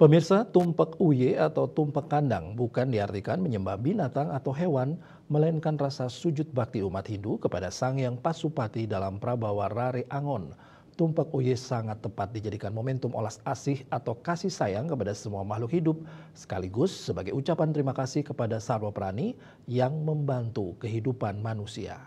Pemirsa, tumpak uye atau tumpak kandang bukan diartikan menyembah binatang atau hewan, melainkan rasa sujud bakti umat Hindu kepada Sang Hyang Pasupati dalam Prabawa Rare Angon. Tumpak uye sangat tepat dijadikan momentum olas asih atau kasih sayang kepada semua makhluk hidup, sekaligus sebagai ucapan terima kasih kepada Sarwa Prani yang membantu kehidupan manusia.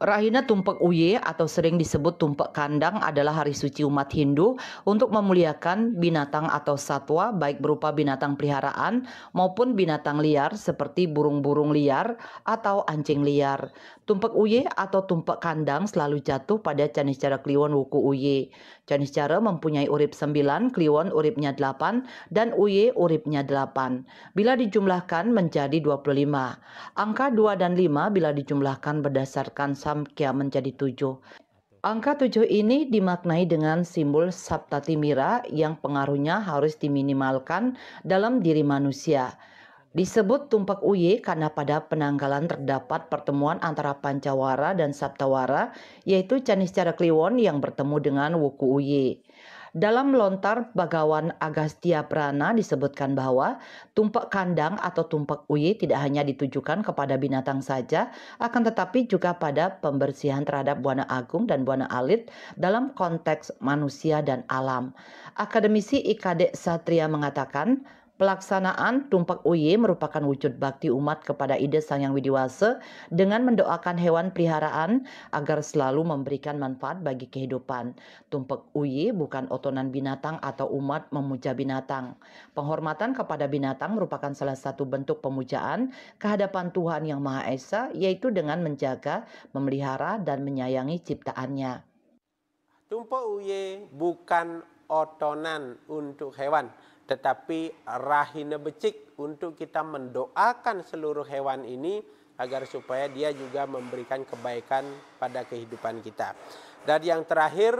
Rahina Tumpak Uye atau sering disebut Tumpak Kandang adalah hari suci umat Hindu untuk memuliakan binatang atau satwa baik berupa binatang peliharaan maupun binatang liar seperti burung-burung liar atau anjing liar. Tumpak Uye atau Tumpak Kandang selalu jatuh pada Caniscara Kliwon Wuku Uye. Caniscara mempunyai urip 9, Kliwon uripnya 8, dan Uye uripnya 8. Bila dijumlahkan menjadi 25. Angka 2 dan 5 bila dijumlahkan berdasarkan Samkhya menjadi 7. Angka 7 ini dimaknai dengan simbol Saptatimira yang pengaruhnya harus diminimalkan dalam diri manusia. Disebut Tumpak Uye karena pada penanggalan terdapat pertemuan antara Pancawara dan Saptawara, yaitu Caniscara Kliwon yang bertemu dengan Wuku Uye. Dalam lontar Bagawan Agastya Prana disebutkan bahwa tumpak kandang atau tumpak uye tidak hanya ditujukan kepada binatang saja, akan tetapi juga pada pembersihan terhadap buana agung dan buana alit dalam konteks manusia dan alam. Akademisi IKD Satria mengatakan, pelaksanaan tumpak uye merupakan wujud bakti umat kepada ide Sang Hyang Widiwasa dengan mendoakan hewan peliharaan agar selalu memberikan manfaat bagi kehidupan. Tumpak uye bukan otonan binatang atau umat memuja binatang. Penghormatan kepada binatang merupakan salah satu bentuk pemujaan kehadapan Tuhan Yang Maha Esa, yaitu dengan menjaga, memelihara, dan menyayangi ciptaannya. Tumpak uye bukan otonan untuk hewan, tetapi rahina becik untuk kita mendoakan seluruh hewan ini agar supaya dia juga memberikan kebaikan pada kehidupan kita. Dan yang terakhir,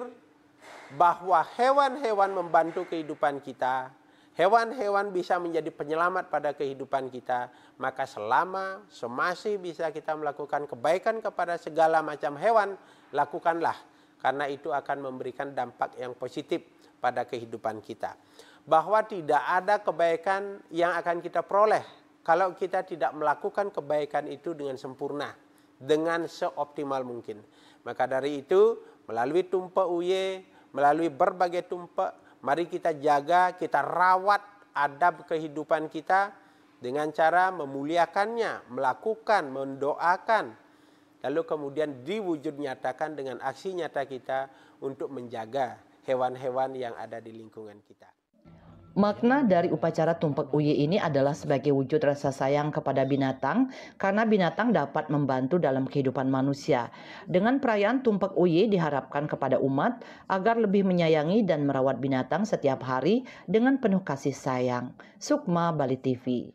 bahwa hewan-hewan membantu kehidupan kita, hewan-hewan bisa menjadi penyelamat pada kehidupan kita, maka selama semasih bisa kita melakukan kebaikan kepada segala macam hewan, lakukanlah, karena itu akan memberikan dampak yang positif pada kehidupan kita. Bahwa tidak ada kebaikan yang akan kita peroleh kalau kita tidak melakukan kebaikan itu dengan sempurna, dengan seoptimal mungkin. Maka dari itu, melalui tumpak uye, melalui berbagai tumpak, mari kita jaga, kita rawat adab kehidupan kita dengan cara memuliakannya, melakukan, mendoakan, lalu kemudian diwujud nyatakan dengan aksi nyata kita untuk menjaga hewan-hewan yang ada di lingkungan kita. Makna dari upacara tumpak uye ini adalah sebagai wujud rasa sayang kepada binatang karena binatang dapat membantu dalam kehidupan manusia. Dengan perayaan tumpak uye diharapkan kepada umat agar lebih menyayangi dan merawat binatang setiap hari dengan penuh kasih sayang. Sukma Bali TV.